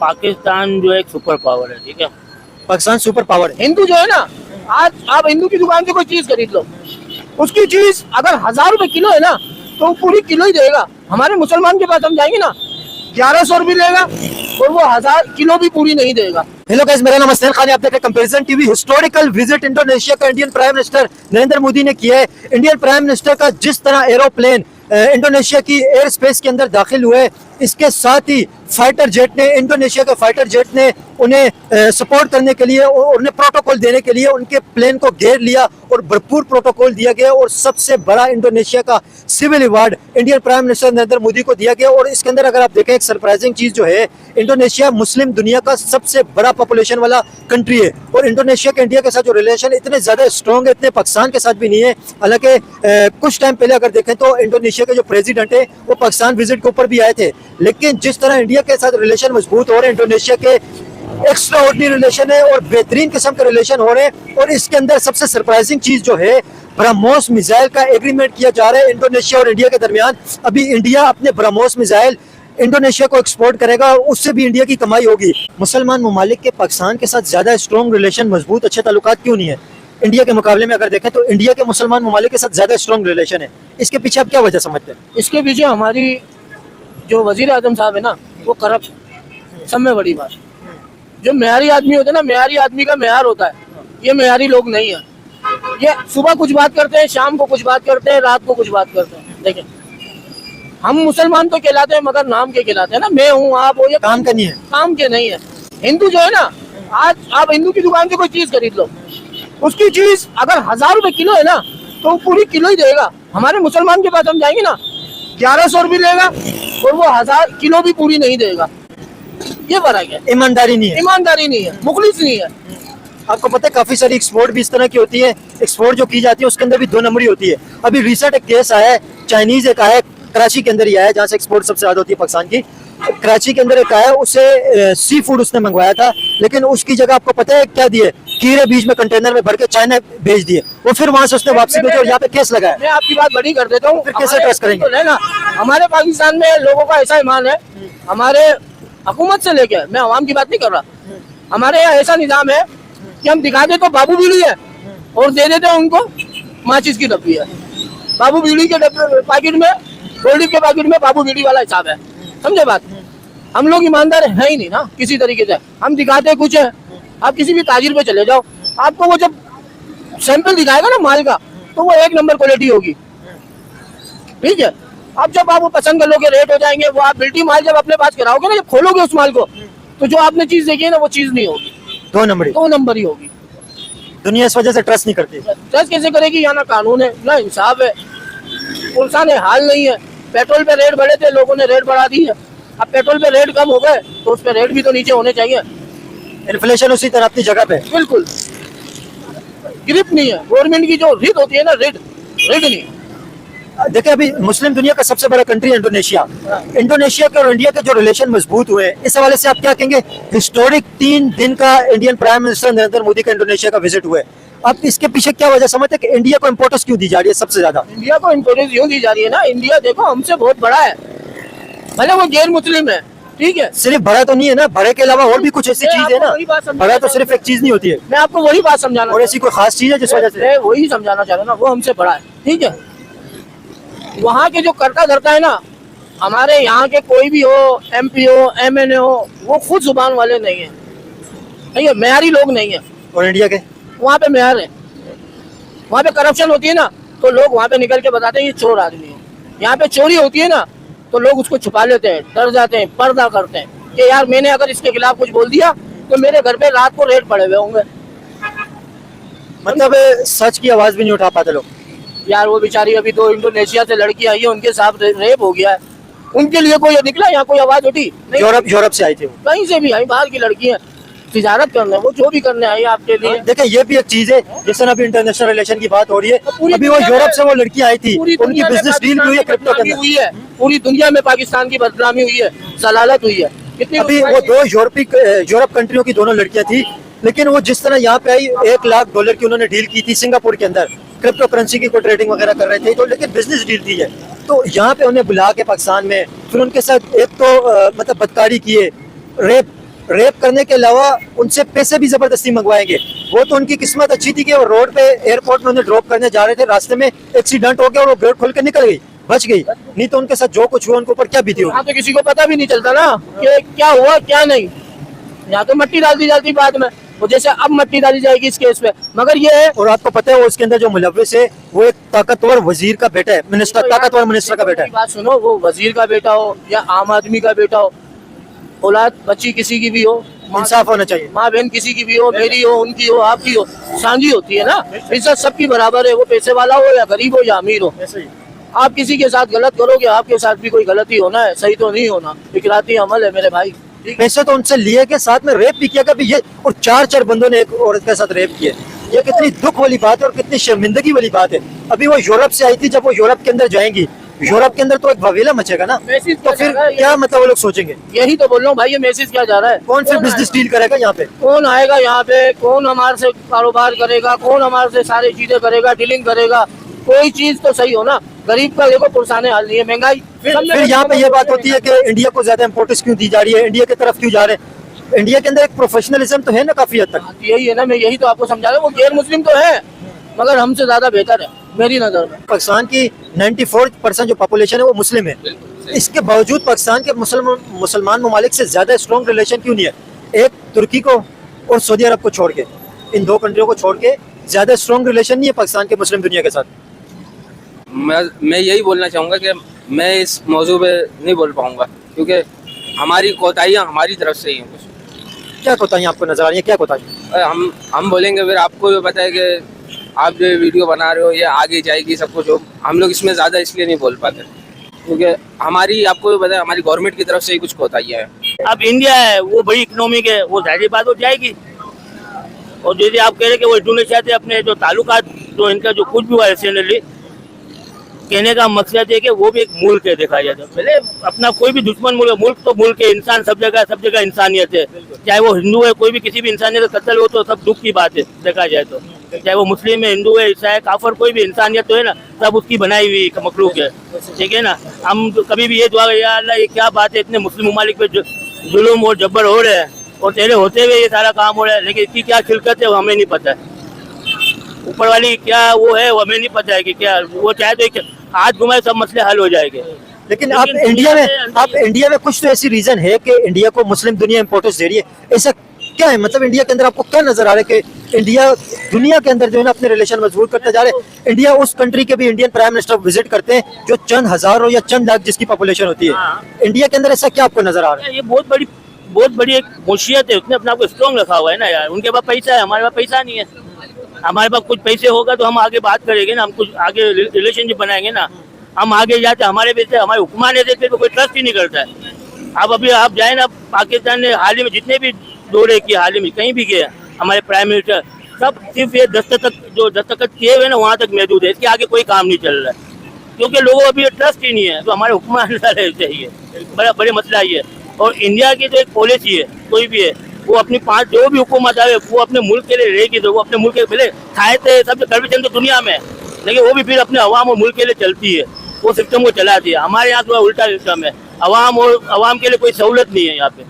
पाकिस्तान जो एक super power है, ठीक है। पाकिस्तान सुपर पावर है। हिंदू जो है ना, आज आप हिंदू की दुकान से कोई चीज खरीद लो, उसकी चीज अगर 1000 रुपए किलो है ना, तो वो पूरी किलो ही देगा। हमारे मुसलमान के पास हम जाएंगे ना, 1100 रुपये लेगा और वो 1000 किलो भी पूरी नहीं देगा। हेलो गाइस, मेरा नाम हसन खान है। आप देख रहे हैं comparison TV. Historical visit Indonesia का Indian prime minister Narendra Modi ने किया है। इंडियन प्राइम मिनिस्टर का जिस तरह एरोप्लेन इंडोनेशिया की एयर स्पेस के अंदर दाखिल हुए, इसके साथ ही फाइटर जेट ने, इंडोनेशिया के फाइटर जेट ने उन्हें सपोर्ट करने के लिए और उन्हें प्रोटोकॉल देने के लिए उनके प्लेन को घेर लिया और भरपूर प्रोटोकॉल दिया गया। और सबसे बड़ा इंडोनेशिया का civil award Indian prime minister Narendra Modi को दिया गया। और इसके अंदर अगर आप देखें, एक सरप्राइजिंग चीज जो है, इंडोनेशिया मुस्लिम दुनिया का सबसे बड़ा पॉपुलेशन वाला कंट्री है। और इंडोनेशिया के इंडिया के साथ जो रिलेशन इतने ज्यादा स्ट्रॉन्ग है, इतने पाकिस्तान के साथ भी नहीं है। हालांकि कुछ टाइम पहले अगर देखें तो इंडोनेशिया के जो प्रेसिडेंट है वो पाकिस्तान विजिट के ऊपर भी आए थे। लेकिन जिस तरह इंडिया के साथ रिलेशन मजबूत हो रहे हैं, इंडोनेशिया के एक्स्ट्राऑर्डिनरी रिलेशन है और बेहतरीन किस्म के रिलेशन हो रहे हैं। और इसके अंदर सबसे सरप्राइजिंग चीज जो है, ब्रह्मोस मिसाइल का एग्रीमेंट किया जा रहा है इंडोनेशिया और इंडिया के दरमियान। अभी इंडिया अपने ब्रह्मोस मिसाइल इंडोनेशिया को एक्सपोर्ट करेगा और उससे भी इंडिया की कमाई होगी। मुसलमान ममालिक के पाकिस्तान के साथ ज्यादा स्ट्रॉन्ग रिलेशन, मजबूत अच्छे ताल्लुकात क्यों नहीं है? इंडिया के मुकाबले में अगर देखें तो इंडिया के मुसलमान ममालिक के साथ ज्यादा स्ट्रॉन्ग रिलेशन है। इसके पीछे आप क्या वजह समझते हैं? इसके पीछे हमारी जो वजीर आजम साहब है ना, वो करप्ट, सब में बड़ी बात। जो मेयारी आदमी होता है ना, मेयारी आदमी का मेयार होता है, ये मेयारी लोग नहीं है। ये सुबह कुछ बात करते हैं, शाम को कुछ बात करते हैं, रात को कुछ बात करते हैं। देखिए, हम मुसलमान तो कहलाते हैं मगर नाम के कहलाते हैं ना। मैं हूँ, आप हो, ये काम का नहीं है, काम के नहीं है। हिंदू जो है ना, आज आप हिंदू की दुकान से कोई चीज खरीद लो, उसकी चीज अगर 1000 रुपए किलो है ना, तो वो पूरी किलो ही देगा। हमारे मुसलमान के पास हम जाएंगे ना, 1100 रुपये लेगा और वो 1000 किलो भी पूरी नहीं देगा। ये फर्क है। ईमानदारी नहीं है, ईमानदारी नहीं है, मुखलिस नहीं है। आपको पता है काफी सारी एक्सपोर्ट भी इस तरह की होती है। एक्सपोर्ट जो की जाती है उसके अंदर भी 2 नंबरी होती है। अभी रिसेंट एक केस आया है, चाइनीज एक आया है, कराची के अंदर ही आया है, जहाँ से एक्सपोर्ट सबसे ज्यादा होती है पाकिस्तान की। कराची के अंदर एक आया, उसे सी फूड उसने मंगवाया था, लेकिन उसकी जगह आपको पता है क्या दिए? कीड़े बीच में कंटेनर में भर के चाइना भेज दिए। वो फिर वहां से उसने वापसी भेजी और यहाँ पे केस लगाया। मैं आपकी बात बड़ी कर देता हूँ, फिर कैसे ट्रस्ट करेंगे? तो है ना, हमारे पाकिस्तान में लोगों का ऐसा ईमान है, हमारे हुकूमत से लेके, मैं अवाम की बात नहीं कर रहा, हमारे यहाँ ऐसा निजाम है कि हम दिखा दे तो बाबू बीड़ी है और दे देते हैं उनको माचिस की डब्बी है। बाबू बीड़ी के पैकेट में, गोल्ड के पैकेट में बाबू बीड़ी वाला हिसाब है। समझे बात? हम लोग ईमानदार है ही नहीं ना किसी तरीके से। हम दिखाते कुछ है। आप किसी भी ताजिर पे चले जाओ, आपको वो जब सैंपल दिखाएगा ना माल का, तो वो 1 नंबर क्वालिटी होगी। ठीक है, अब जब आप वो पसंद कर लोगे, रेट हो जाएंगे, वो आप बिल्टी माल जब अपने पास कराओगे ना, जब खोलोगे उस माल को, तो जो आपने चीज देखी है ना, वो चीज नहीं होगी, 2 नंबरी, 2 नंबर ही होगी। दुनिया इस वजह से ट्रस्ट नहीं करती। ट्रस्ट कैसे करेगी? यहाँ ना कानून है ना इंसाफ है, पुलिस ने हाल नहीं है। पेट्रोल पे रेट बढ़े थे, लोगों ने रेट बढ़ा दी है। अब पेट्रोल पे रेट कम हो गए तो उस पे रेट भी तो नीचे होने चाहिए। इन्फ्लेशन उसी तरह अपनी जगह पे, बिल्कुल ग्रिप नहीं है गवर्नमेंट की, जो रिट होती है ना, रिट नहीं। देखिए, अभी मुस्लिम दुनिया का सबसे बड़ा कंट्री इंडोनेशिया। इंडोनेशिया के और इंडिया के जो रिलेशन मजबूत हुए, इस हवाले से आप क्या कहेंगे? हिस्टोरिक 3 दिन का Indian prime minister Narendra Modi का इंडोनेशिया का विजिट हुए। अब इसके पीछे क्या वजह समझते हैं कि इंडिया को इम्पोर्टेंस क्यों दी जा रही है सबसे ज्यादा? इंडिया को इम्पोर्टेंस यूँ दी जा रही है ना, इंडिया देखो हमसे बहुत बड़ा है, भले वो गैर मुस्लिम है, ठीक है। सिर्फ बड़ा तो नहीं है ना, बड़े के अलावा और भी कुछ ऐसी चीज है ना। बड़ा तो सिर्फ एक चीज नहीं होती है। मैं आपको वही बात समझाना, और ऐसी कोई खास चीज है जिस वजह से? वही समझाना चाह रहा हूँ ना, वो हमसे बड़ा है, ठीक है। वहाँ के जो करता धरता है ना, हमारे यहाँ के कोई भी हो, MP हो, MNA हो, वो खुद जुबान वाले नहीं है, नहीं है, मेयारी लोग नहीं है। और इंडिया के वहाँ पे मेयार है। वहाँ पे करप्शन होती है ना, तो लोग वहाँ पे निकल के बताते हैं ये चोर आदमी है। यहाँ पे चोरी होती है ना, तो लोग उसको छुपा लेते हैं, डर जाते हैं, पर्दा करते हैं कि यार मैंने अगर इसके खिलाफ कुछ बोल दिया तो मेरे घर पे रात को रेड पड़े हुए होंगे। मतलब सच की आवाज भी नहीं उठा पाते लोग। यार वो बेचारी अभी 2 इंडोनेशिया से लड़की आई है, उनके साथ रेप हो गया है, उनके लिए कोई निकला? यहाँ कोई आवाज उठी? यूरोप से आई थी वो, कहीं से भी आई, बाहर की लड़की है, तिजारत करने, वो जो भी करने आई आपके लिए। देखिए ये भी एक चीज है, जैसे अभी इंटरनेशनल रिलेशन की बात हो रही है, अभी वो यूरोप से वो लड़की आई थी, उनकी बिजनेस डील भी हुई है क्रिप्टो के अंदर। हुई है, पूरी दुनिया में पाकिस्तान की बदनामी हुई है, जलालत हुई है। अभी वो 2 यूरोप कंट्रियों की दोनों लड़कियां थी, लेकिन वो जिस तरह यहाँ पे आई, $1 लाख की उन्होंने डील की थी सिंगापुर के अंदर, क्रिप्टो करेंसी की कोई ट्रेडिंग वगैरह कर रहे थे, तो लेकिन बिजनेस डील थी है। तो यहाँ पे उन्हें बुला के पाकिस्तान में फिर उनके साथ एक तो मतलब बदकारी किए, रेप रेप करने के अलावा उनसे पैसे भी जबरदस्ती मंगवाएंगे। वो तो उनकी किस्मत अच्छी थी कि वो रोड पे एयरपोर्ट में उन्हें ड्रॉप करने जा रहे थे, रास्ते में एक्सीडेंट हो गया और वो गेट खोल के निकल गई, बच गई। नहीं तो उनके साथ जो कुछ हुआ उनके ऊपर क्या बीती होगी। यहाँ तो किसी को पता भी नहीं चलता ना कि क्या हुआ क्या नहीं। यहाँ तो मट्टी डाल दी जाती बाद में, वो जैसे अब मट्टी डाली जाएगी इस केस पे। मगर ये है, और आपको पता है वो उसके अंदर जो मुलव्विस है वो एक ताकतवर वजीर का बेटा है, मिनिस्टर, ताकतवर मिनिस्टर का बेटा है। बात सुनो, वो वजीर का बेटा हो या आम आदमी का बेटा हो, औलाद बच्ची किसी की भी हो, इंसाफ होना चाहिए। माँ बहन किसी की भी हो, मेरी हो, उनकी हो, आपकी हो, साझी होती है ना। इज्जत सबकी बराबर है, वो पैसे वाला हो या गरीब हो या अमीर हो। आप किसी के साथ गलत करोगे, आपके साथ भी कोई गलती होना है, सही तो नहीं होना। इकराती अमल है मेरे भाई। पैसे तो उनसे लिए के साथ में रेप भी किया कभी ये, और चार बंदों ने एक औरत के साथ रेप किया। ये कितनी दुख वाली बात है और कितनी शर्मिंदगी वाली बात है। अभी वो यूरोप से आई थी, जब वो यूरोप के अंदर जाएंगी, यूरोप के अंदर तो एक बवेला मचेगा ना, मैसेज तो फिर क्या मतलब वो लोग सोचेंगे। यही तो बोल रहा हूँ भाई, ये मैसेज क्या जा रहा है। कौन फिर बिजनेस डील करेगा यहाँ पे, कौन आएगा यहाँ पे, कौन हमारे से कारोबार करेगा, कौन हमारे से सारी चीजें करेगा, डीलिंग करेगा। कोई चीज तो सही हो ना। गरीब का देखो पुरसाने हाल नहीं है, महंगाई। फिर यहाँ पे ये बात होती है कि इंडिया को ज्यादा इम्पोर्टेंस क्यों दी जा रही है, इंडिया की तरफ क्यों जा रहे हैं। इंडिया के अंदर एक प्रोफेशनलिज्म तो है ना काफी हद तक। यही है ना, मैं यही तो आपको समझा रहा हूँ। वो गैर मुस्लिम तो है मगर हमसे ज्यादा बेहतर है मेरी नजर में। पाकिस्तान की 94% जो पॉपुलेशन है वो मुस्लिम है, इसके बावजूद पाकिस्तान के मुसलमान ममालिक से ज्यादा स्ट्रॉन्ग रिलेशन क्यों नहीं है। एक तुर्की को और सऊदी अरब को छोड़ के, इन दो कंट्रियों को छोड़ के ज्यादा स्ट्रॉन्ग रिलेशन नहीं है पाकिस्तान के मुस्लिम दुनिया के साथ। मैं यही बोलना चाहूँगा कि मैं इस मौजू पे नहीं बोल पाऊँगा क्योंकि हमारी कोताहियाँ हमारी तरफ से ही हैं। कुछ क्या कोताहियाँ आपको नजर आ रही है, क्या कोताही? हम बोलेंगे, फिर आपको भी पता है कि आप जो वीडियो बना रहे हो ये आगे जाएगी सब कुछ हो। हम लोग इसमें ज़्यादा इसलिए नहीं बोल पाते क्योंकि हमारी, आपको भी पता है, हमारी गवर्नमेंट की तरफ से ही कुछ कोताहियाँ हैं। अब इंडिया है, वो बड़ी इकोनॉमिक है, वो जाहिर बात हो जाएगी। और जैसे आप कह रहे कि वो इंडोनेशिया से अपने जो ताल्लुकात, जो इनका जो कुछ भी हुआ रिसेंटली, कहने का मकसद है कि वो भी एक मुल्क है देखा जाए तो। पहले अपना कोई भी दुश्मन मुल्क तो मुल्क है, इंसान सब जगह इंसानियत है। चाहे वो हिंदू है, कोई भी किसी भी इंसानियत का कत्ल हो तो सब दुख की बात है देखा जाए तो। चाहे वो मुस्लिम है, हिंदू है, ईसाई है, काफर, कोई भी इंसानियत तो है ना, सब उसकी बनाई हुई मखलूक है, ठीक है ना। हम तो कभी भी ये दुआ करें, या अल्लाह ये क्या बात है, इतने मुस्लिम ममालिक पे जुल्म और जब्बर हो रहे हैं और तेरे होते हुए ये सारा काम हो रहा है, लेकिन इसकी क्या खिलकत है वो हमें नहीं पता है। ऊपर वाली क्या वो है वो हमें नहीं पता है कि क्या वो चाहे तो हाथ घुमाए सब मसले हल हो जाएंगे। लेकिन आप इंडिया में कुछ तो ऐसी रीजन है कि इंडिया को मुस्लिम दुनिया इंपोर्टेंस दे रही है, ऐसा क्या है? मतलब इंडिया के अंदर आपको क्या नजर आ रहा है कि इंडिया दुनिया के अंदर जो है ना अपने रिलेशन मजबूत करते जा रहे हैं। इंडिया उस कंट्री के भी इंडियन प्राइम मिनिस्टर विजिट करते हैं जो चंद हजारों या चंद लाख जिसकी पॉपुलेशन होती है। इंडिया के अंदर ऐसा क्या आपको नजर आ रहा है? ये बहुत बड़ी एक मुशियत है, उसने अपने आप को स्ट्रॉन्ग रखा हुआ है ना यार। उनके पास पैसा है, हमारे पास पैसा नहीं है। हमारे पास कुछ पैसे होगा तो हम आगे बात करेंगे ना, हम कुछ आगे रिलेशनशिप बनाएंगे ना। हम आगे जाते हमारे पैसे हमारे हुक्मान है देते तो कोई ट्रस्ट ही नहीं करता है। अब अभी आप जाए ना, पाकिस्तान ने हाल ही में जितने भी दौरे किए, हाल ही में कहीं भी गए हमारे प्राइम मिनिस्टर, सब सिर्फ ये दस्तखत किए हुए ना वहाँ तक महदूद है, इसके आगे कोई काम नहीं चल रहा है क्योंकि लोगों को अभी ट्रस्ट ही नहीं है। तो हमारे हुक्मान चाहिए, बड़े मसला ये है। और इंडिया की जो एक पॉलिसी है कोई भी है, वो अपनी जो भी हुकूमत आए वो अपने मुल्क के लिए रहेगी, तो वो अपने मुल्क के पहले खाए थे सब करप्शन तो दुनिया में, लेकिन वो भी फिर अपने अवाम और मुल्क के लिए चलती है, वो सिस्टम को चलाती है। हमारे यहाँ तो उल्टा सिस्टम है, अवाम के लिए कोई सहूलत नहीं है यहाँ पे,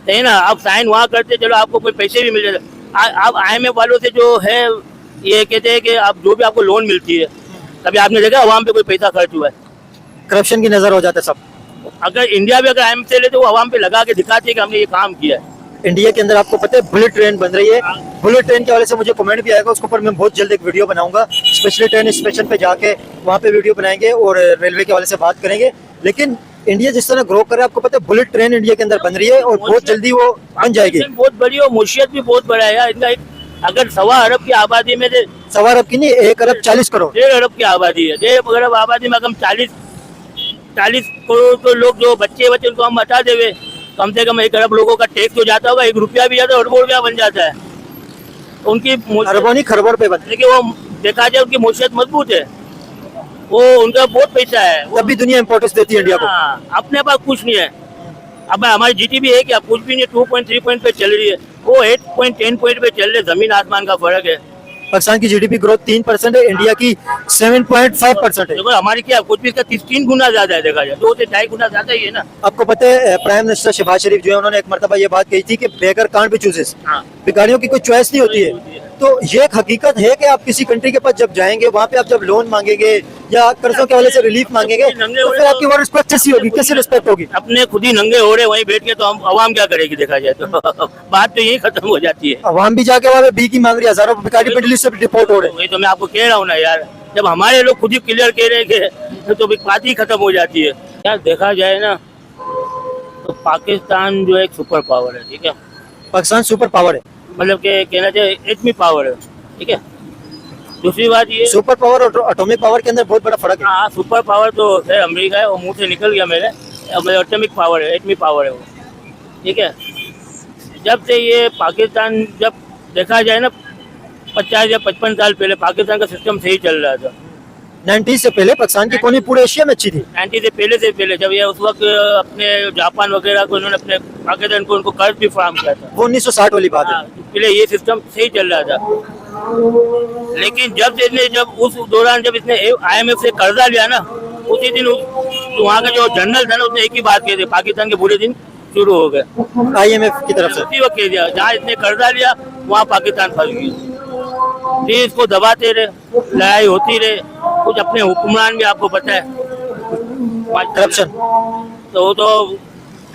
है ना। आप साइन वहाँ करते चलो आपको कोई पैसे भी मिल जाते। आप IMF वालों से जो है ये कहते हैं कि आप जो भी आपको लोन मिलती है, कभी आपने देखा अवाम पे कोई पैसा खर्च हुआ है? करप्शन की नजर हो जाता है सब। अगर इंडिया भी अगर IMF से ले तो वो अवाम पे लगा के दिखाते हैं कि हमने ये काम किया है। इंडिया के अंदर आपको पता है बुलेट ट्रेन बन रही है, बुलेट ट्रेन के हवाले से मुझे कमेंट भी आएगा, उसके ऊपर मैं बहुत जल्द एक वीडियो बनाऊंगा। स्पेशली ट्रेन स्टेशन पे जाके वहाँ पे वीडियो बनाएंगे और रेलवे के हवाले से बात करेंगे। लेकिन इंडिया जिस तरह ग्रो कर रहा है, आपको पता है बुलेट ट्रेन इंडिया के अंदर बन रही है और बहुत जल्दी वो बन जाएगी। बहुत बड़ी और मुशियत भी बहुत बड़ा है यार। इनका अगर 1.25 अरब की आबादी में से 1.25 अरब की नहीं, 1 अरब 40 करोड़ 1.5 अरब की आबादी है। 1.5 अरब आबादी में हम 40 करोड़ तो लोग जो बच्चे उनको हम बता देवे, कम से कम 1 अरब लोगों का टैक्स हो जाता होगा, 1 रुपया भी जाता है, अरबों रुपया बन जाता है। उनकी अरबों नहीं खरबों रुपए बनते, लेकिन वो देखा जाए उनकी मुशियत मजबूत है, वो उनका बहुत पैसा है, तब भी दुनिया इंपोर्टेंस देती है इंडिया को। अपने पास कुछ नहीं है। अब हमारी GDP है क्या? कुछ भी नहीं, 2.3 पॉइंट पे चल रही है, वो 8.10 पॉइंट पे चल रही है। जमीन आसमान का फर्क है। पाकिस्तान की जीडीपी ग्रोथ 3% है, इंडिया की 7.5% है। देखो हमारी क्या कुछ भी इसका 3 गुना ज्यादा है, देखा जाए 2 से 2.5 गुना ज्यादा ही है ना। आपको पता है प्राइम मिनिस्टर शहबाज शरीफ जो है उन्होंने एक मरतबा ये बात कही थी कि बेगर कांट भी चूजेस, हाँ। भिखारियों की कोई चॉइस नहीं होती है। तो ये एक हकीकत है कि आप किसी कंट्री के पास जब जाएंगे वहाँ पे आप जब लोन मांगेंगे या कर्जों के हवाले से रिलीफ मांगेंगे तो फिर आपकी वो रिस्पेक्ट कैसी होगी, कैसी रिस्पेक्ट होगी? अपने खुद ही नंगे हो रहे वहीं बैठ के, तो हम अवाम क्या करेगी देखा जाए तो बात तो यही खत्म हो जाती है। अवाम भी जाके वहाँ पे बी की मांग रही है, हजारों भिखारी मिडिल ईस्ट से डिपोर्ट हो रहे हैं। वही तो मैं आपको कह रहा हूँ ना यार, जब हमारे लोग खुद ही क्लियर कह रहे हैं तो बात ही खत्म हो जाती है। यार देखा जाए ना तो पाकिस्तान जो है एक सुपर पावर है, ठीक है, पाकिस्तान सुपर पावर है। मतलब के कहना चाहिए एटमी पावर है, ठीक है। दूसरी बात ये, सुपर पावर और एटॉमिक पावर के अंदर बहुत बड़ा फर्क है। हाँ सुपर पावर तो है अमेरिका है, वो मुंह से निकल गया मेरे, एटॉमिक पावर है, एटमी पावर है वो, ठीक है। जब से ये पाकिस्तान, जब देखा जाए ना 50 या 55 साल पहले पाकिस्तान का सिस्टम सही चल रहा था। 90 से पहले पाकिस्तान की इकोनॉमी पूरे एशिया में अच्छी थी। 90 से पहले जब ये उस वक्त अपने जापान वगैरह को उन्होंने अपने पाकिस्तान को उनको कर्ज भी फराहम किया था। वो 1960 वाली बात है। हाँ, पहले ये सिस्टम सही चल रहा था, लेकिन जब उस दौरान जब इसने IMF से कर्जा लिया ना, उसी दिन वहाँ का जो जनरल था ना उसने एक ही बात कही थी, पाकिस्तान के बुरे दिन शुरू हो गए IMF की तरफ से। उसी वक्त कह दिया, जहाँ इसने कर्जा लिया वहाँ पाकिस्तान फंस गया। फिर इसको दबाते रहे, लड़ाई होती रहे, कुछ अपने हुक्मरान भी आपको पता है करप्शन। तो वो तो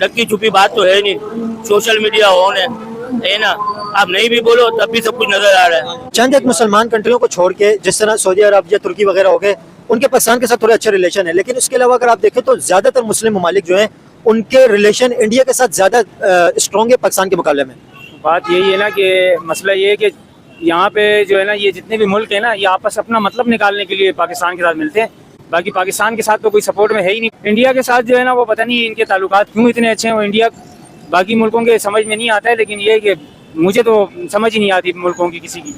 ढकी छुपी बात तो है नहीं, सोशल मीडिया ऑन है ना, आप नहीं भी बोलो तब भी सब कुछ नजर आ रहा है। चंद एक मुसलमान कंट्रियों को छोड़ के जिस तरह सऊदी अरब या तुर्की वगैरह हो गए, उनके पाकिस्तान के साथ थोड़े अच्छे रिलेशन है, लेकिन उसके अलावा अगर आप देखें तो ज्यादातर मुस्लिम ममालिक जो हैं उनके रिलेशन इंडिया के साथ ज्यादा स्ट्रॉन्ग है पाकिस्तान के मुकाबले में। बात यही है ना कि मसला ये है कि यहाँ पे जो है ना ये जितने भी मुल्क है ना ये आपस अपना मतलब निकालने के लिए पाकिस्तान के साथ मिलते हैं, बाकी पाकिस्तान के साथ तो कोई सपोर्ट में है ही नहीं। इंडिया के साथ जो है ना वो पता नहीं इनके ताल्लुकात क्यों इतने अच्छे हैं, वो इंडिया बाकी मुल्कों के समझ में नहीं आता है, लेकिन ये है कि मुझे तो समझ ही नहीं आती मुल्कों की किसी की,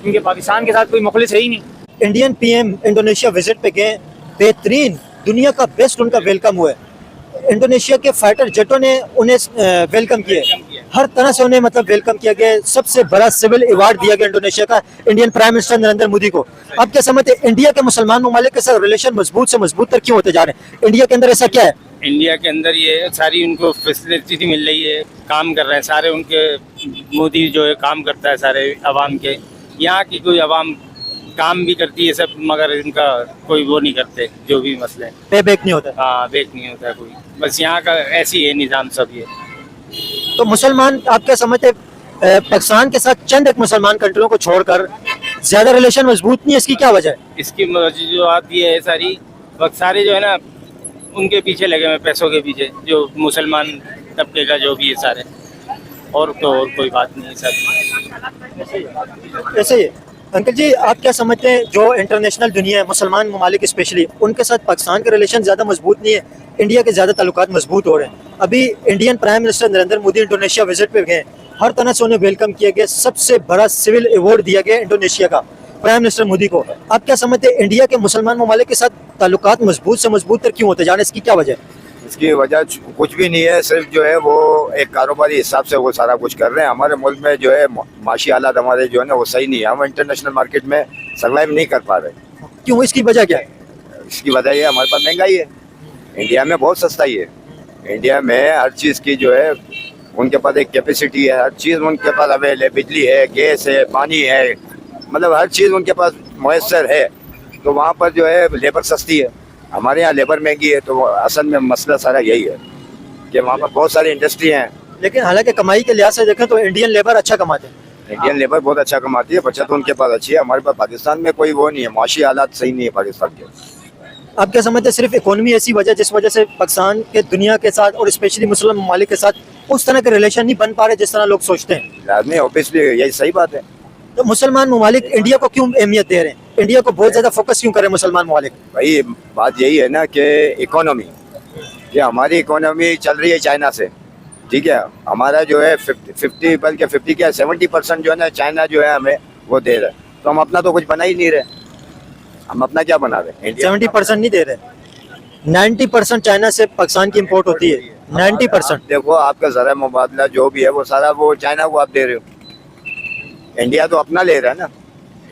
क्योंकि पाकिस्तान के साथ कोई मुखलिस है ही नहीं। इंडियन PM इंडोनेशिया विजिट पे गए, बेहतरीन, दुनिया का बेस्ट उनका वेलकम हुआ है। इंडोनेशिया के फाइटर जेटों ने उन्हें वेलकम किया, हर तरह से उन्हें मतलब वेलकम किया गया। सबसे बड़ा सिविल अवार्ड दिया गया इंडोनेशिया का Indian prime minister Narendra Modi को। अब क्या समझते हैं इंडिया के मुसलमान ममालिक के साथ रिलेशन मजबूत से मजबूत तर क्यों होते जा रहे हैं? इंडिया के अंदर ऐसा क्या है? इंडिया के अंदर ये सारी उनको फैसिलिटी मिल रही है, काम कर रहे हैं सारे उनके, मोदी जो है काम करता है सारे अवाम के। यहाँ की कोई अवाम काम भी करती है सब, मगर इनका कोई वो नहीं करते, जो भी मसले पे बैक नहीं होता। हाँ बैक नहीं होता है कोई, बस यहाँ का ऐसी है निज़ाम सब ये। तो मुसलमान आप क्या समझते हैं पाकिस्तान के साथ चंद एक मुसलमान कंट्रियों को छोड़कर ज्यादा रिलेशन मजबूत नहीं है, इसकी क्या वजह है? इसकी जो आती है सारी वक्त सारे जो है ना उनके पीछे लगे हुए, पैसों के पीछे, जो मुसलमान तबके का जो भी है सारे, और तो और कोई बात नहीं है सब ऐसे ही अंकल जी, आप क्या समझते हैं जो इंटरनेशनल दुनिया है, मुसलमान ममालिक स्पेशली, उनके साथ पाकिस्तान के रिलेशन ज़्यादा मजबूत नहीं है, इंडिया के ज़्यादा ताल्लुकात मजबूत हो रहे हैं? अभी Indian prime minister Narendra Modi Indonesia visit पे गए, हर तरह से उन्हें वेलकम किया गया, सबसे बड़ा सिविल अवार्ड दिया गया इंडोनेशिया का प्राइम मिनिस्टर मोदी को। आप क्या समझते हैं इंडिया के मुसलमान ममालिक के साथ ताल्लुकात मजबूत से मजबूत तर क्यों होते जा रहे हैं, इसकी क्या वजह है? इसकी वजह कुछ भी नहीं है, सिर्फ जो है वो एक कारोबारी हिसाब से वो सारा कुछ कर रहे हैं। हमारे मुल्क में जो है माशी हालात हमारे जो है ना वो सही नहीं है, हम इंटरनेशनल मार्केट में सर्वाइव नहीं कर पा रहे। क्यों, इसकी वजह क्या है? इसकी वजह ये हमारे पास महंगाई है, इंडिया में बहुत सस्ताई है। इंडिया में हर चीज़ की जो है उनके पास एक कैपेसिटी है, हर चीज़ उनके पास अवेलेबल है, बिजली है, गैस है, पानी है, मतलब हर चीज़ उनके पास मैसर है। तो वहाँ पर जो है लेबर सस्ती है, हमारे यहाँ लेबर महंगी है। तो असल में मसला सारा यही है कि वहाँ पर बहुत सारी इंडस्ट्री हैं, लेकिन हालांकि कमाई के लिहाज से देखें तो इंडियन लेबर अच्छा कमाते हैं। इंडियन लेबर बहुत अच्छा कमाती है, बचत उनके पास अच्छी है। हमारे पास पाकिस्तान में कोई वो नहीं है, माशी हालात सही नहीं है पाकिस्तान के। आप क्या समझते हैं सिर्फ इकोनॉमी ऐसी वजह जिस वजह से पाकिस्तान के दुनिया के साथ और स्पेशली मुस्लिम ममालिक के साथ उस तरह के रिलेशन नहीं बन पा रहे जिस तरह लोग सोचते हैं? लाजमी ऑब्वियसली यही सही बात है। तो मुसलमान ममालिक इंडिया को क्यों अहमियत दे रहे हैं, इंडिया को बहुत ज्यादा फोकस क्यों करें मुसलमान ममालिक? भाई बात यही है ना कि इकोनॉमी, कि हमारी इकोनॉमी चल रही है चाइना से, ठीक है। हमारा जो है 50 बल्कि 50 क्या 70% जो है ना चाइना जो है हमें वो दे रहा है। तो हम अपना तो कुछ बना ही नहीं रहे, हम अपना क्या बना रहे? 70% नहीं दे रहे, 90% चाइना से पाकिस्तान की इम्पोर्ट होती है। 90% देखो आपका ज़रा मुबादला जो भी है वो सारा वो चाइना को आप दे रहे हो, इंडिया तो अपना ले रहा है ना।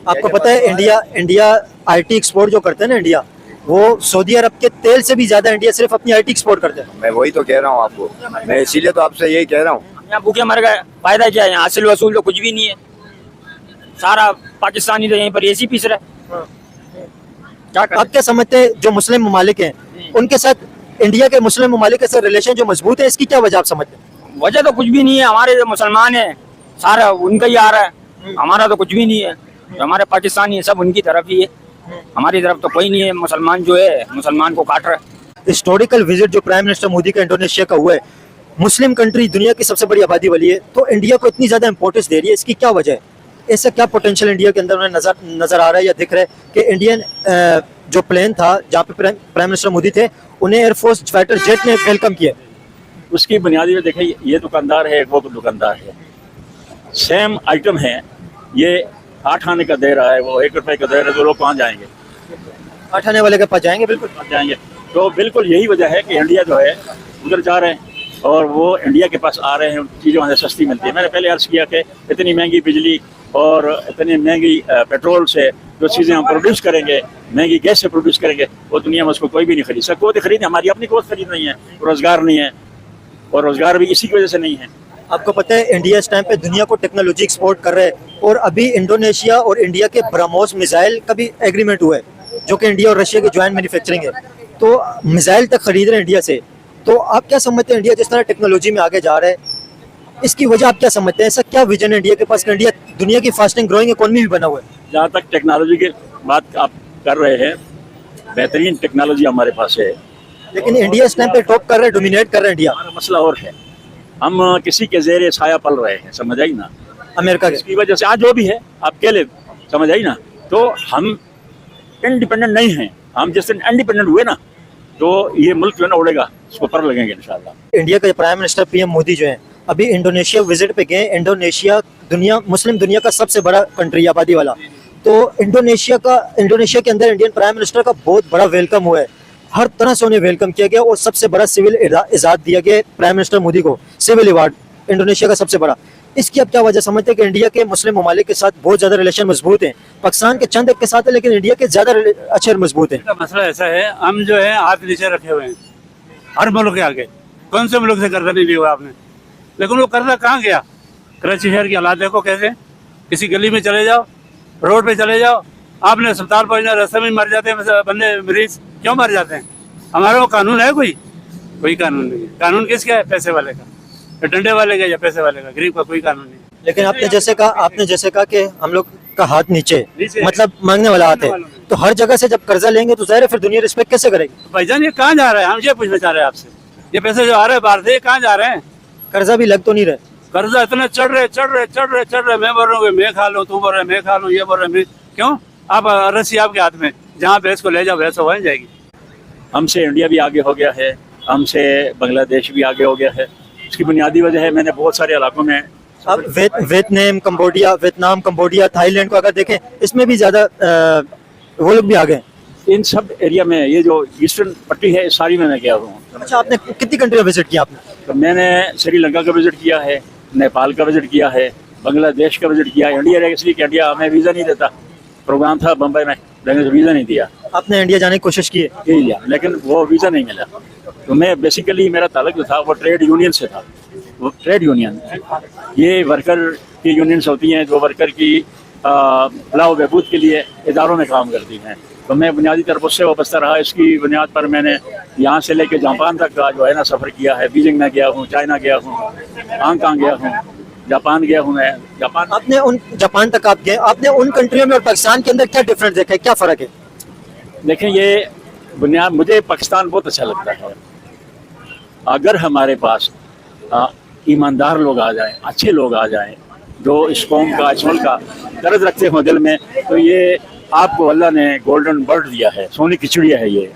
आपको पता है इंडिया आईटी एक्सपोर्ट जो करते हैं ना इंडिया, वो सऊदी अरब के तेल से भी ज्यादा इंडिया सिर्फ अपनी आईटी एक्सपोर्ट करते हैं। मैं वही तो कह रहा हूँ आपको, मैं इसीलिए तो आपसे यही कह रहा हूँ। यहाँ भूखे मर गए, फायदा क्या है? यहाँ हासिल वसूल तो कुछ भी नहीं है, सारा पाकिस्तानी तो यहीं पर एसी पीस रहा है। क्या करें? आप क्या समझते हैं जो मुस्लिम ममालिक हैं उनके साथ इंडिया के मुस्लिम ममालिक के साथ रिलेशन जो मजबूत है, इसकी क्या वजह आप समझते हैं? वजह तो कुछ भी नहीं है, हमारे जो मुसलमान है सारा उनका ही आ रहा है, हमारा तो कुछ भी नहीं है। जो हमारे पाकिस्तानी है सब उनकी तरफ ही है, हमारी तरफ तो कोई नहीं है। मुसलमान जो है मुसलमान को काट रहा है। हिस्टोरिकल विजिट जो प्राइम मिनिस्टर मोदी का इंडोनेशिया का हुआ है, मुस्लिम कंट्री दुनिया की सबसे बड़ी आबादी वाली है, तो इंडिया को इतनी ज्यादा इंपॉर्टेंस दे रही है, इसकी क्या वजह है? ऐसा क्या पोटेंशियल इंडिया के अंदर उन्हें नजर आ रहा है या दिख रहा है कि इंडियन जो प्लेन था जहाँ पे प्राइम मिनिस्टर मोदी थे, उन्हें एयरफोर्स फाइटर जेट ने वेलकम किया? उसकी बुनियादी में देखिए, ये दुकानदार है, वो दुकानदार है, सेम आइटम है, ये 8 आने का दे रहा है, वो 1 रुपए का दे रहा है, तो लोग कहाँ जाएंगे? 8 आने वाले के पास जाएंगे, बिल्कुल कहाँ जाएंगे। तो बिल्कुल यही वजह है कि इंडिया जो है उधर जा रहे हैं और वो इंडिया के पास आ रहे हैं, चीज़ें वहाँ से सस्ती मिलती है। मैंने पहले अर्ज़ किया कि इतनी महंगी बिजली और इतनी महंगी पेट्रोल से जो चीज़ें हम प्रोड्यूस करेंगे, महंगी गैस से प्रोड्यूस करेंगे, वो दुनिया में उसको कोई भी नहीं खरीद सकता। कोई खरीद, हमारी अपनी कोई खरीद नहीं है, रोज़गार नहीं है, और रोज़गार भी इसी की वजह से नहीं है। आपको पता है इंडिया इस टाइम पे दुनिया को टेक्नोलॉजी एक्सपोर्ट कर रहा है, और अभी इंडोनेशिया और इंडिया के ब्रह्मोस मिसाइल का भी एग्रीमेंट हुआ है, जो कि इंडिया और रशिया की ज्वाइंट मैन्युफैक्चरिंग है, तो मिसाइल तक खरीद रहे हैं इंडिया से। तो आप क्या समझते हैं इंडिया जिस तरह टेक्नोलॉजी में आगे जा रहा है, इसकी वजह आप क्या समझते हैं? ऐसा क्या विजन है इंडिया के पास कि इंडिया दुनिया की फास्टिंग ग्रोइंग इकोनॉमी भी बना हुआ है? जहाँ तक टेक्नोलॉजी की बात आप कर रहे हैं, बेहतरीन टेक्नोलॉजी हमारे पास है, लेकिन इंडिया इस टाइम पे टॉप कर रहा है, डोमिनेट कर रहा है इंडिया। हमारा मसला और है, हम किसी के ज़ेरे साया पल रहे हैं, समझ आई ना? अमेरिका के इसकी वजह से आज जो भी है आप कह ले, समझ आई ना? तो हम इंडिपेंडेंट नहीं हैं, हम जिस दिन इंडिपेंडेंट हुए ना, तो ये मुल्क जो है ना उड़ेगा, इसको पर लगेंगे इंशाल्लाह। इंडिया के प्राइम मिनिस्टर पीएम मोदी जो है अभी इंडोनेशिया विजिट पे गए। इंडोनेशिया मुस्लिम दुनिया का सबसे बड़ा कंट्री आबादी वाला, तो इंडोनेशिया के अंदर इंडियन प्राइम मिनिस्टर का बहुत बड़ा वेलकम हुआ है, हर तरह से उन्हें वेलकम किया गया, और सबसे बड़ा सिविल इजाद दिया गया प्राइम मिनिस्टर मोदी को, सिविल अवार्ड इंडोनेशिया का सबसे बड़ा। इसकी अब क्या वजह समझते हैं कि इंडिया के मुस्लिम ममालिक के साथ बहुत ज्यादा रिलेशन मजबूत हैं? पाकिस्तान के चंद एक के साथ है, लेकिन इंडिया के ज्यादा अच्छे मजबूत हैं। मसला ऐसा है, हम जो है हाथ नीचे रखे हुए हैं हर मुल्क के आगे। कौन से मुल्क से कर्जा नहीं लिया हुआ आपने? लेकिन वो कर्जा कहाँ गया? कराची शहर की हालात देखो कैसे, किसी गली में चले जाओ, रोड पे चले जाओ, आपने अस्पताल पहुंचना, रास्ते में मर जाते हैं बंदे, मरीज क्यों मर जाते हैं? हमारा वो कानून है? कोई कानून नहीं है। कानून किसका है? पैसे वाले का, या डंडे वाले का, या पैसे वाले का। गरीब का कोई कानून नहीं। लेकिन आपने जैसे कहा कि हम लोग का हाथ नीचे मतलब मांगने वाला हाथ है, तो हर जगह से जब कर्जा लेंगे तो जाहिर है फिर दुनिया रिस्पेक्ट कैसे करेगी? भाईजान ये कहाँ जा रहा है? हम ये पूछना चाह रहे हैं आपसे, ये पैसे जो आ रहे हैं बाहर से, ये कहाँ जा रहे हैं? कर्जा भी लग तो नहीं रहे, कर्जा इतने चढ़ रहे। मैं बोल रहा हूँ मैं खा लूँ, तू बोल रहा है मैं खा लूँ, ये बोल रहे मैं क्यों? आप रस्सी आपके हाथ में, जहाँ भैंस को ले जाओ भैंस वहीं जाएगी। हमसे इंडिया भी आगे हो गया है, हमसे बांग्लादेश भी आगे हो गया है। इसकी बुनियादी वजह है, मैंने बहुत सारे इलाकों में, अब वियतनाम कंबोडिया थाईलैंड को अगर देखें, इसमें भी ज्यादा वो लोग भी आ गए। इन सब एरिया में ये जो ईस्टर्न पट्टी है सारी में मैं गया हूँ। अच्छा, आपने कितनी कंट्री विजिट किया आपने? तो मैंने श्रीलंका का विजिट किया है, नेपाल का विजिट किया है, बांग्लादेश का विजिट किया है। इंडिया रह इसलिए कि इंडिया हमें वीज़ा नहीं देता, प्रोग्राम था बम्बई में, लेकिन वीज़ा नहीं दिया। आपने इंडिया जाने की कोशिश की है? इंडिया, लेकिन वो वीज़ा नहीं मिला। तो मैं बेसिकली मेरा ताल्लुक जो था वो ट्रेड यूनियन से था। वो ट्रेड यूनियन, ये वर्कर की यूनियंस होती हैं जो वर्कर की फलाह बहबूद के लिए इदारों में काम करती हैं। तो मैं बुनियादी तरफ उससे वाबस्ता रहा। इसकी बुनियाद पर मैंने यहाँ से लेके जापान तक का जो है ना सफ़र किया है। बीजिंग में गया हूँ, चाइना गया हूँ, हांगकांग गया हूँ, जापान गया हूँ मैं। जापान तक आप गए, आपने उन कंट्रियों में और पाकिस्तान के अंदर क्या डिफरेंस देखा है, क्या फ़र्क है? देखें, ये बुनियाद मुझे पाकिस्तान बहुत अच्छा लगता है। अगर हमारे पास ईमानदार लोग आ जाएं, अच्छे लोग आ जाएं, जो इस कौम का, इस मुल्क का दर्द रखते हो दिल में, तो ये आपको अल्लाह ने गोल्डन बर्ड दिया है, सोने की चिड़िया है ये।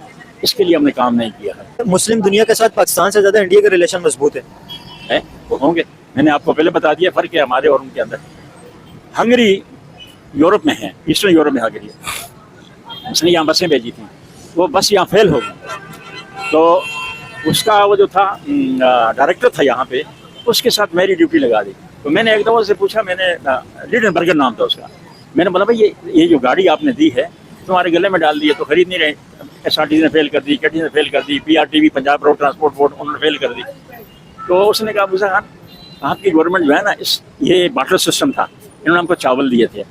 इसके लिए हमने काम नहीं किया है। मुस्लिम दुनिया के साथ पाकिस्तान से ज़्यादा इंडिया के रिलेशन मजबूत है? वो होंगे, मैंने आपको पहले बता दिया फ़र्क है हमारे और उनके अंदर। हंगरी यूरोप में है, ईस्टर्न यूरोप में हंगरी है। उसने यहाँ बसें भेजी थी, वो बस यहाँ फेल हो गई, तो उसका वो जो था डायरेक्टर था यहाँ पे, उसके साथ मेरी ड्यूटी लगा दी। तो मैंने एक दफ़ा से पूछा, मैंने लिडनबर्गर नाम था उसका, मैंने बोला भाई ये जो गाड़ी आपने दी है तुम्हारे गले में डाल दी है तो खरीद नहीं रहे। SRTC ने फेल कर दी, KTC ने फेल कर दी, PRTB Punjab road transport board उन्होंने फेल कर दी। तो उसने कहा मूसा खान आपकी गवर्नमेंट जो है ना ये बार्टर सिस्टम था, इन्होंने हमको चावल दिए थे,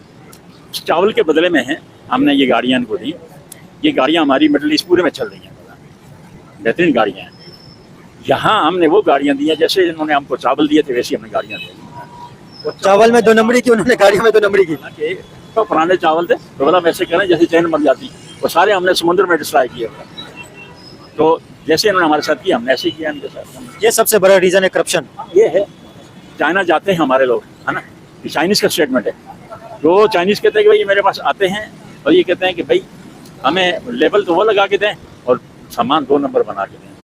उस चावल के बदले में है हमने ये गाड़ियाँ इनको दी। ये गाड़ियाँ हमारी मिडल ईस्ट पूरे में चल रही हैं, बेहतरीन गाड़ियाँ हैं। यहाँ हमने वो गाड़ियाँ दी हैं जैसे इन्होंने हमको चावल दिए थे वैसी हमने गाड़ियाँ दी। चावल में 2 नंबरी की, उन्होंने गाड़ियों में 2 नंबरी की। तो पुराने चावल थे तो बोला वैसे करें जैसे चैन मर जाती, वो सारे हमने समुद्र में डिस्ट्रॉय किए। तो जैसे इन्होंने हमारे साथ किया हमने ऐसे ही किया इनके साथ। ये सबसे बड़ा रीजन है करप्शन। ये है चाइना जाते हैं हमारे लोग, है ना, ये चाइनीज़ का स्टेटमेंट है। जो चाइनीज़ कहते हैं कि भाई मेरे पास आते हैं और ये कहते हैं कि भाई हमें लेबल तो वो लगा के दें और सामान 2 नंबर बना के दें।